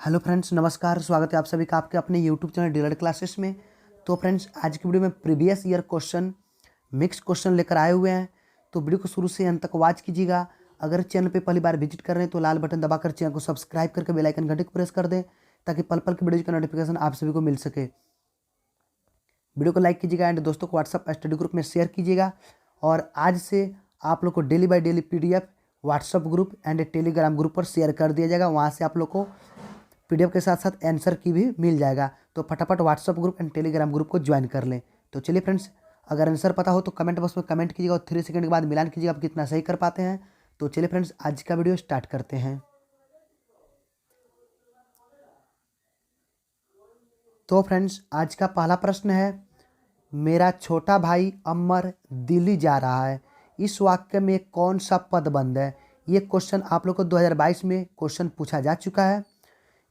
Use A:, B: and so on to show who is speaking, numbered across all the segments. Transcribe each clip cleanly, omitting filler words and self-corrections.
A: Hello friends, नमस्कार। स्वागत है आप सभी का आपके अपने यूट्यूब चैनल डीलर क्लासेस में। तो फ्रेंड्स, आज की वीडियो में previous year question mix question लेकर आए हुए हैं। तो वीडियो को शुरू से अंत तक वॉच कीजिएगा। अगर चैनल पे पहली बार विजिट कर रहे हैं तो लाल बटन दबाकर चैनल को सब्सक्राइब करके बेल आइकन घंटे को प्रेस कर दें, ताकि पल पल की वीडियो का नोटिफिकेशन आप सभी को मिल सके। वीडियो को लाइक कीजिएगा एंड दोस्तों को व्हाट्सअप स्टडी ग्रुप में शेयर कीजिएगा। और आज से आप लोग को daily by daily PDF WhatsApp group and Telegram group पर शेयर कर दिया जाएगा। वहाँ से आप लोग को PDF के साथ साथ आंसर की भी मिल जाएगा। तो फटाफट WhatsApp group and Telegram group को ज्वाइन कर लें। तो चलिए फ्रेंड्स, अगर आंसर पता हो तो कमेंट बॉक्स में कमेंट कीजिएगा और 3 सेकंड के बाद मिलान कीजिएगा आप कितना सही कर पाते हैं। तो चलिए फ्रेंड्स, आज का वीडियो स्टार्ट करते हैं। तो फ्रेंड्स, आज का पहला प्रश्न है, मेरा छोटा भाई अमर दिल्ली जा रहा है। इस वाक्य में कौन सा पद बंद है? ये क्वेश्चन आप लोग को 2022 में क्वेश्चन पूछा जा चुका है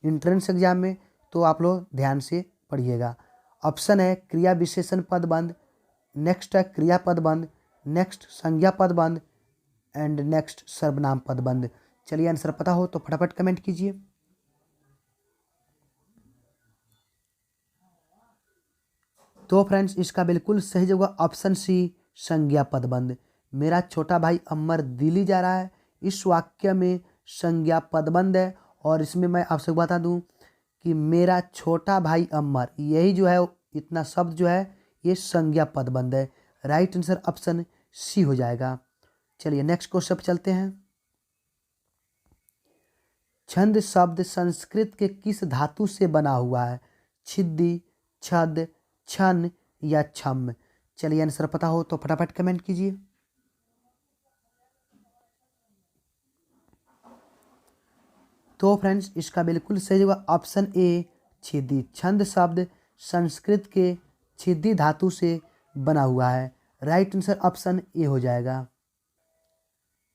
A: इंट्रेंस एग्जाम में। तो आप लोग ध्यान से पढ़िएगा। ऑप्शन है क्रिया विशेषण पद बंद, नेक्स्ट है क्रिया पद बंद, नेक्स्ट संज्ञा पद बंद एंड नेक्स्ट सर्वनाम पद बंद। चलिए, आंसर पता हो तो फटाफट कमेंट कीजिए। तो फ्रेंड्स, इसका बिल्कुल सही जवाब ऑप्शन सी, संज्ञा पद बंद। मेरा छोटा भाई अमर दिल्ली जा रहा है, इस वाक्य में संज्ञा पद बंद है। और इसमें मैं आपसे बता दूं कि मेरा छोटा भाई अमर, यही जो है इतना शब्द जो है ये संज्ञा पद बंद है। राइट आंसर ऑप्शन सी हो जाएगा। चलिए नेक्स्ट क्वेश्चन पे चलते हैं। छंद शब्द संस्कृत के किस धातु से बना हुआ है? छिद्दी, छद, छन या छम? चलिए, आंसर पता हो तो फटाफट कमेंट कीजिए। तो फ्रेंड्स, इसका बिल्कुल सही जवाब ऑप्शन ए, छिद्दी। छंद शब्द संस्कृत के छिद्दी धातु से बना हुआ है। राइट आंसर ऑप्शन ए हो जाएगा।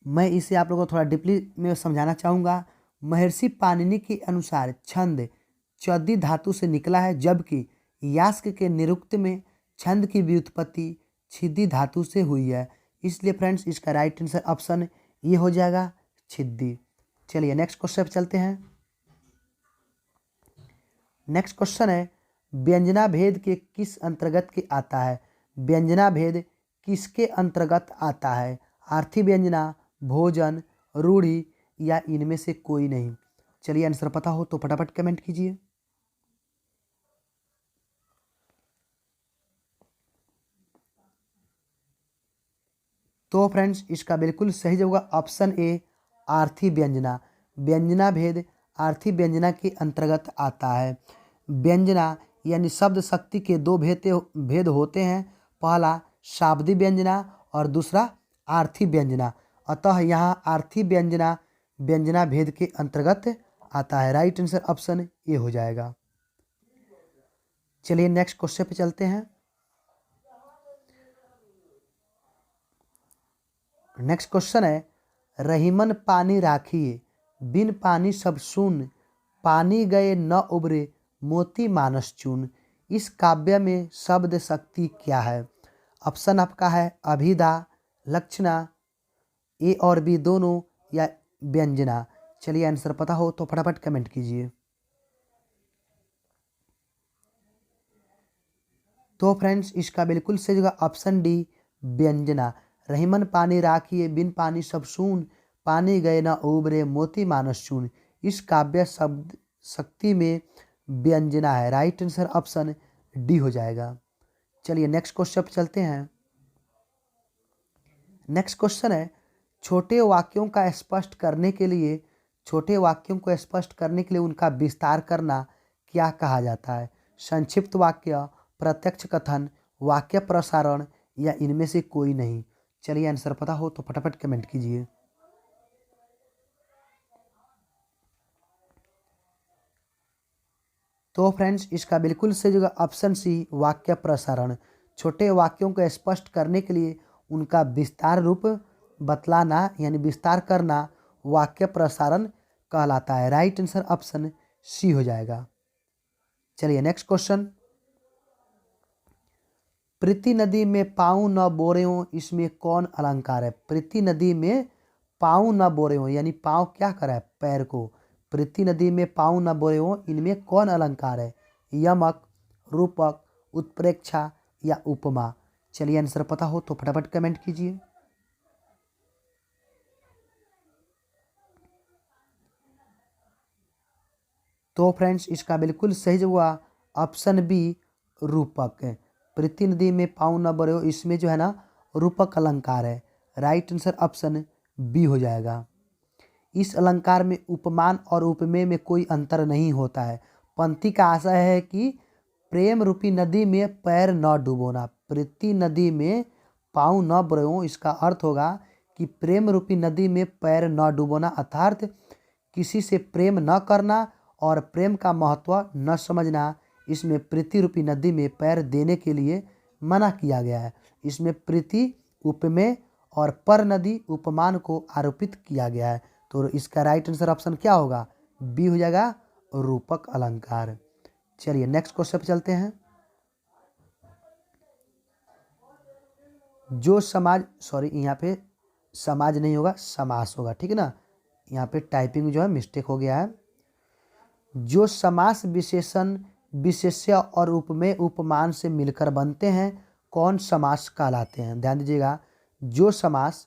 A: मैं इसे आप लोगों को थोड़ा डीपली में समझाना चाहूँगा। महर्षि पाणिनि के अनुसार छंद चौद्दी धातु से निकला है, जबकि यास्क के निरुक्त में छंद की व्युत्पत्ति छिद्दी धातु से हुई है। इसलिए फ्रेंड्स, इसका राइट आंसर ऑप्शन ये हो जाएगा, छिद्दी। चलिए नेक्स्ट क्वेश्चन पे चलते हैं। नेक्स्ट क्वेश्चन है, व्यंजना भेद के किस अंतर्गत के आता है? व्यंजना भेद किसके अंतर्गत आता है? आर्थी व्यंजना, भोजन, रूढ़ी या इनमें से कोई नहीं? चलिए, आंसर पता हो तो फटाफट कमेंट कीजिए। तो फ्रेंड्स, इसका बिल्कुल सही जवाब ऑप्शन ए, आर्थी व्यंजना। व्यंजना भेद आर्थी व्यंजना के अंतर्गत आता है। व्यंजना यानी शब्द शक्ति के दो भेद होते हैं। पहला शाब्दिक व्यंजना और दूसरा आर्थी व्यंजना। अतः यहाँ आर्थी व्यंजना व्यंजना भेद के अंतर्गत आता है। राइट आंसर ऑप्शन ए हो जाएगा। चलिए नेक्स्ट क्वेश्चन पे चलते हैं। नेक्स्ट क्वेश्चन है, रहीमन पानी राखिए, बिन पानी सब सून, पानी गए न उबरे, मोती मानस चून। इस काव्य में शब्द शक्ति क्या है? ऑप्शन आपका है अभिधा, लक्षणा, ए और बी दोनों या व्यंजना। चलिए, आंसर पता हो तो फटाफट कमेंट कीजिए। तो फ्रेंड्स, इसका बिल्कुल सही जगह ऑप्शन डी, व्यंजना। रहीमन पानी राखिए, बिन पानी सब सून, पानी गए न उबरे, मोती मानस चून। इस काव्य शब्द शक्ति में व्यंजना है। राइट आंसर ऑप्शन डी हो जाएगा। चलिए नेक्स्ट क्वेश्चन पे चलते हैं। नेक्स्ट क्वेश्चन है, छोटे वाक्यों का स्पष्ट करने के लिए छोटे वाक्यों को स्पष्ट करने के लिए उनका विस्तार करना क्या कहा जाता है? संक्षिप्त वाक्य, प्रत्यक्ष कथन, वाक्य प्रसारण या इनमें से कोई नहीं? चलिए, आंसर पता हो तो फटाफट कमेंट कीजिए। तो फ्रेंड्स, इसका बिल्कुल सही जगह ऑप्शन सी, वाक्य प्रसारण। छोटे वाक्यों को स्पष्ट करने के लिए उनका विस्तार रूप बतलाना यानी विस्तार करना वाक्य प्रसारण कहलाता है। राइट आंसर ऑप्शन सी हो जाएगा। चलिए नेक्स्ट क्वेश्चन, प्रीति नदी में पाँव न बोरें, इसमें कौन अलंकार है? प्रीति नदी में पाँव न बोरें यानी पाँव क्या करा है? पैर को। प्रीति नदी में पाँव न बोयो, इनमें कौन अलंकार है? यमक, रूपक, उत्प्रेक्षा या उपमा? चलिए आंसर पता हो तो फटाफट कमेंट कीजिए। तो फ्रेंड्स इसका बिल्कुल सही जवाब ऑप्शन बी रूपक है। प्रीति नदी में पाँव न बोयो, इसमें जो है ना रूपक अलंकार है। राइट आंसर ऑप्शन बी हो जाएगा। इस अलंकार में उपमान और उपमेय में कोई अंतर नहीं होता है। पंक्ति का आशय है कि प्रेम रूपी नदी में पैर न डुबोना। प्रीति नदी में पाँव न बोयो, इसका अर्थ होगा कि प्रेम रूपी नदी में पैर न डुबोना, अर्थात किसी से प्रेम न करना और प्रेम का महत्व न समझना। इसमें प्रीति रूपी नदी में पैर देने के लिए मना किया गया है। इसमें प्रीति उपमेय और पर नदी उपमान को आरोपित किया गया है। तो इसका राइट आंसर ऑप्शन क्या होगा? बी हो जाएगा, रूपक अलंकार। चलिए नेक्स्ट क्वेश्चन पे चलते हैं। जो समाज, सॉरी यहाँ पे समाज नहीं होगा, समास होगा, ठीक है ना, यहाँ पे टाइपिंग जो है मिस्टेक हो गया है। जो समास विशेषण विशेष्य और उपमेय उपमान से मिलकर बनते हैं, कौन समास कहलाते हैं? ध्यान दीजिएगा, जो समास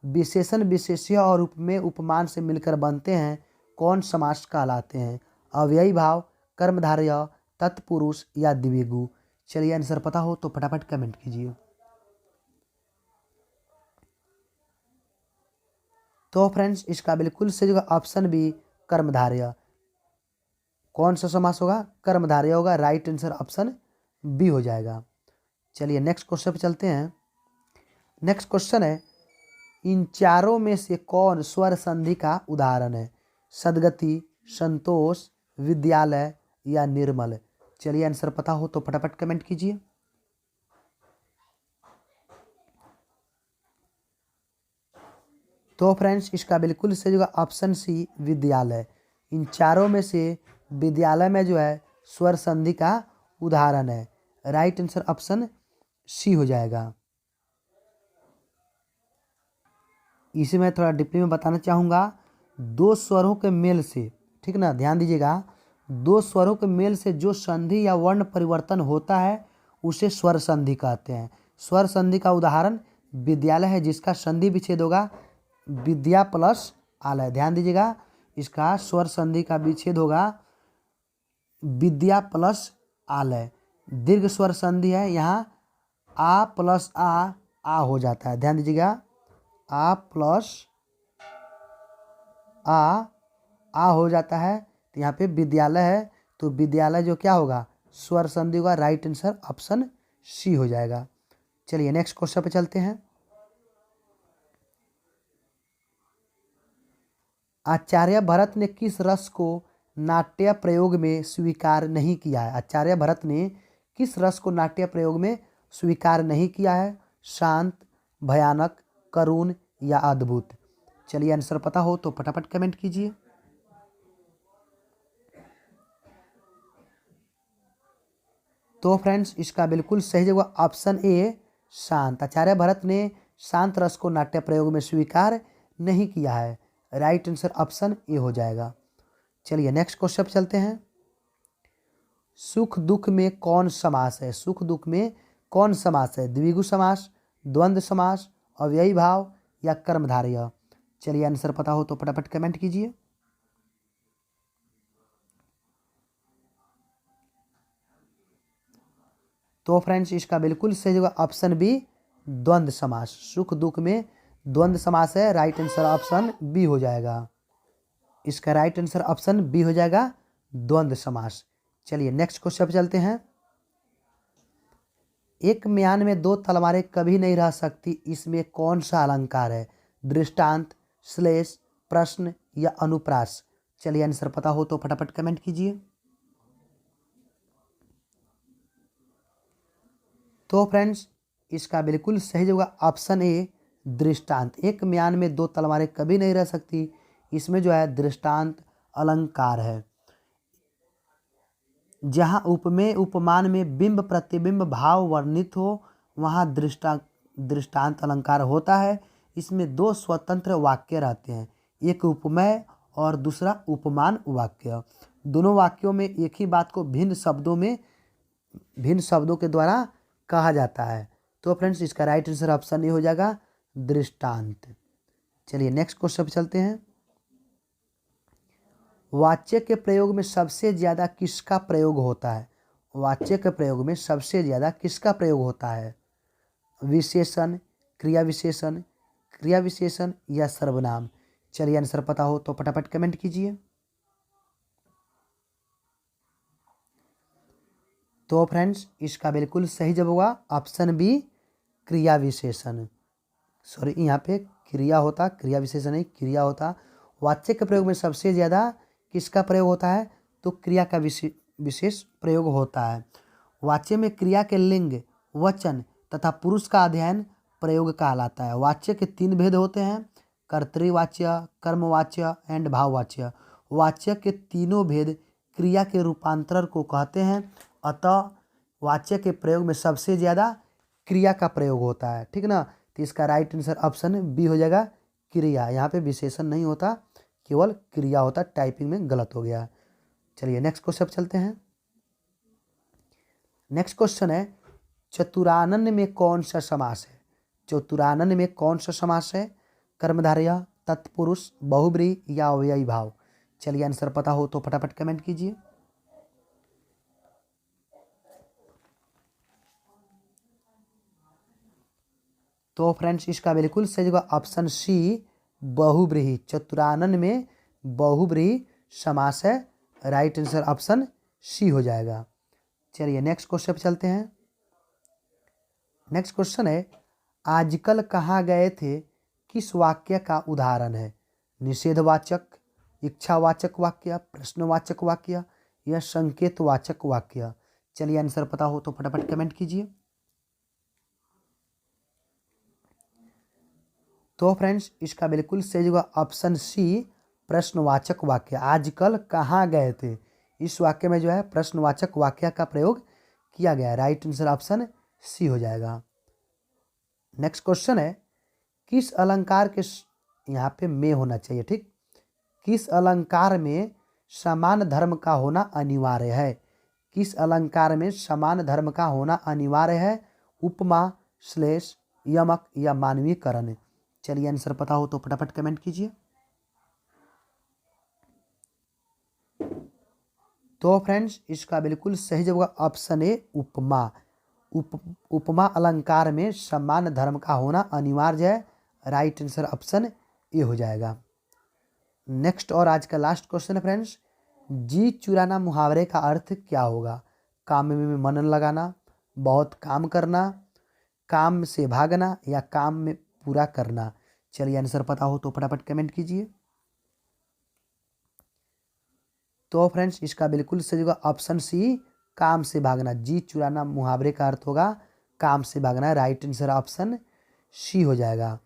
A: विशेषण विशेष्य और उपमेय उपमान से मिलकर बनते हैं, कौन समास कहलाते हैं? अव्ययी भाव, कर्मधारय, तत्पुरुष या द्विगु? चलिए आंसर पता हो तो फटाफट कमेंट कीजिए। तो फ्रेंड्स इसका बिल्कुल सही जगह ऑप्शन बी कर्मधारय। कौन सा समास होगा? कर्मधारय होगा। राइट आंसर ऑप्शन बी हो जाएगा। चलिए नेक्स्ट क्वेश्चन पे चलते हैं। नेक्स्ट क्वेश्चन है, इन चारों में से कौन स्वर संधि का उदाहरण है? सदगति, संतोष, विद्यालय या निर्मल? चलिए आंसर पता हो तो फटाफट कमेंट कीजिए। तो फ्रेंड्स इसका बिल्कुल सही होगा ऑप्शन सी विद्यालय। इन चारों में से विद्यालय में जो है स्वर संधि का उदाहरण है। राइट आंसर ऑप्शन सी हो जाएगा। इसे मैं थोड़ा डीपली में बताना चाहूँगा। दो स्वरों के मेल से, ठीक ना, ध्यान दीजिएगा, दो स्वरों के मेल से जो संधि या वर्ण परिवर्तन होता है उसे स्वर संधि कहते हैं। स्वर संधि का उदाहरण विद्यालय है, जिसका संधि विच्छेद होगा विद्या प्लस आलय। ध्यान दीजिएगा, इसका स्वर संधि का विच्छेद होगा विद्या प्लस आलय। दीर्घ स्वर संधि है, यहाँ आ प्लस आ हो जाता है। ध्यान दीजिएगा, आ प्लस आ हो जाता है, तो यहाँ पे विद्यालय है, तो विद्यालय जो क्या होगा? स्वर संधि होगा। राइट आंसर ऑप्शन सी हो जाएगा। चलिए नेक्स्ट क्वेश्चन पे चलते हैं। आचार्य भरत ने किस रस को नाट्य प्रयोग में स्वीकार नहीं किया है? आचार्य भरत ने किस रस को नाट्य प्रयोग में स्वीकार नहीं किया है? शांत, भयानक, करुण या अद्भुत? चलिए आंसर पता हो तो फटाफट कमेंट कीजिए। तो फ्रेंड्स इसका बिल्कुल सही जवाब ऑप्शन ए शांत। आचार्य भरत ने शांत रस को नाट्य प्रयोग में स्वीकार नहीं किया है। राइट आंसर ऑप्शन ए हो जाएगा। चलिए नेक्स्ट क्वेश्चन पे चलते हैं। सुख दुख में कौन समास है? सुख दुख में कौन समास है? द्विगु समास, द्वंद्व समास, अव्ययी भाव या कर्मधारय? चलिए आंसर पता हो तो फटाफट कमेंट कीजिए। तो फ्रेंड्स इसका बिल्कुल सही जगह ऑप्शन बी द्वंद्व समास। सुख दुख में द्वंद्व समास है। राइट आंसर ऑप्शन बी हो जाएगा। इसका राइट आंसर ऑप्शन बी हो जाएगा, द्वंद्व समास। चलिए नेक्स्ट क्वेश्चन पे चलते हैं। एक म्यान में दो तलवारें कभी नहीं रह सकती, इसमें कौन सा अलंकार है? दृष्टांत, श्लेष, प्रश्न या अनुप्रास? चलिए आंसर पता हो तो फटाफट कमेंट कीजिए। तो फ्रेंड्स इसका बिल्कुल सही जगह ऑप्शन ए दृष्टांत। एक म्यान में दो तलवारें कभी नहीं रह सकती, इसमें जो है दृष्टांत अलंकार है। जहाँ उपमेय उपमान में बिंब प्रतिबिंब भाव वर्णित हो वहाँ दृष्टांत अलंकार होता है। इसमें दो स्वतंत्र वाक्य रहते हैं, एक उपमेय और दूसरा उपमान वाक्य। दोनों वाक्यों में एक ही बात को भिन्न शब्दों के द्वारा कहा जाता है। तो फ्रेंड्स इसका राइट आंसर ऑप्शन ए हो जाएगा दृष्टांत। चलिए नेक्स्ट क्वेश्चन पे चलते हैं। वाच्य के प्रयोग में सबसे ज्यादा किसका प्रयोग होता है? वाच्य के प्रयोग में सबसे ज्यादा किसका प्रयोग होता है? विशेषण, क्रिया विशेषण या सर्वनाम? चलिए आंसर पता हो तो फटाफट कमेंट कीजिए। तो फ्रेंड्स इसका बिल्कुल सही जवाब होगा ऑप्शन बी क्रिया विशेषण। सॉरी यहाँ पे क्रिया होता, क्रिया विशेषण नहीं क्रिया होता। वाच्य के प्रयोग में सबसे ज़्यादा किसका प्रयोग होता है? तो क्रिया का विशेष प्रयोग होता है। वाच्य में क्रिया के लिंग, वचन तथा पुरुष का अध्ययन प्रयोग कहलाता है। वाच्य के 3 भेद होते हैं, कर्तृवाच्य, कर्मवाच्य एंड भाववाच्य। वाच्य के तीनों भेद क्रिया के रूपांतरण को कहते हैं। अतः वाच्य के प्रयोग में सबसे ज़्यादा क्रिया का प्रयोग होता है। ठीक ना? तो इसका राइट आंसर ऑप्शन बी हो जाएगा क्रिया। यहाँ पे विशेषण नहीं होता, केवल क्रिया होता। टाइपिंग में गलत हो गया। चलिए नेक्स्ट क्वेश्चन पे चलते हैं। नेक्स्ट क्वेश्चन है चतुरानन में कौन सा समास है? चतुरानन में कौन सा समास है? कर्मधारय, तत्पुरुष, बहुब्रीहि या अव्ययी भाव? चलिए आंसर पता हो तो फटाफट कमेंट कीजिए। तो फ्रेंड्स इसका बिल्कुल सही जगह ऑप्शन सी बहुब्रीहि। चतुरानन में बहुब्रीहि समास है। राइट आंसर ऑप्शन सी हो जाएगा। चलिए नेक्स्ट क्वेश्चन पे चलते हैं। नेक्स्ट क्वेश्चन है आजकल कहाँ गए थे किस वाक्य का उदाहरण है? निषेधवाचक, इच्छावाचक वाक्य, प्रश्नवाचक वाक्य या संकेतवाचक वाक्य? चलिए आंसर पता हो तो फटाफट कमेंट कीजिए। तो फ्रेंड्स इसका बिल्कुल सही जगह ऑप्शन सी प्रश्नवाचक वाक्य। आजकल कहाँ गए थे, इस वाक्य में जो है प्रश्नवाचक वाक्य का प्रयोग किया गया है। राइट आंसर ऑप्शन सी हो जाएगा। नेक्स्ट क्वेश्चन है किस अलंकार के यहाँ पे में होना चाहिए, ठीक? किस अलंकार में समान धर्म का होना अनिवार्य है? किस अलंकार में समान धर्म का होना अनिवार्य है? उपमा, श्लेष, यमक या मानवीकरण? चलिए आंसर पता हो तो फटाफट कमेंट कीजिए। तो फ्रेंड्स इसका बिल्कुल सही जवाब ऑप्शन ए उपमा। उपमा अलंकार में समान धर्म का होना अनिवार्य है। राइट आंसर ऑप्शन ए हो जाएगा। नेक्स्ट और आज का लास्ट क्वेश्चन है फ्रेंड्स जी चुराना मुहावरे का अर्थ क्या होगा? काम में मन लगाना, बहुत काम करना, काम से भागना या काम में पूरा करना? चलिए आंसर पता हो तो फटाफट कमेंट कीजिए। तो फ्रेंड्स इसका बिल्कुल सही होगा ऑप्शन सी काम से भागना। जी चुराना मुहावरे का अर्थ होगा काम से भागना। राइट आंसर ऑप्शन सी हो जाएगा।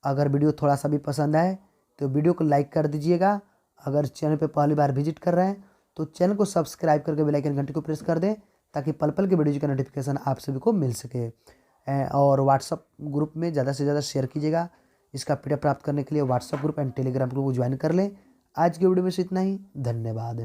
A: अगर वीडियो थोड़ा सा भी पसंद आए तो वीडियो को लाइक कर दीजिएगा। अगर चैनल पे पहली बार विजिट कर रहे हैं तो चैनल को सब्सक्राइब करके बेल आइकन घंटी को प्रेस कर दें ताकि पल पल के वीडियो का नोटिफिकेशन आप सभी को मिल सके। और व्हाट्सअप ग्रुप में ज़्यादा से ज़्यादा शेयर कीजिएगा। इसका पीडीएफ प्राप्त करने के लिए WhatsApp group and Telegram group को ज्वाइन कर लें। आज की वीडियो में से इतना ही। धन्यवाद।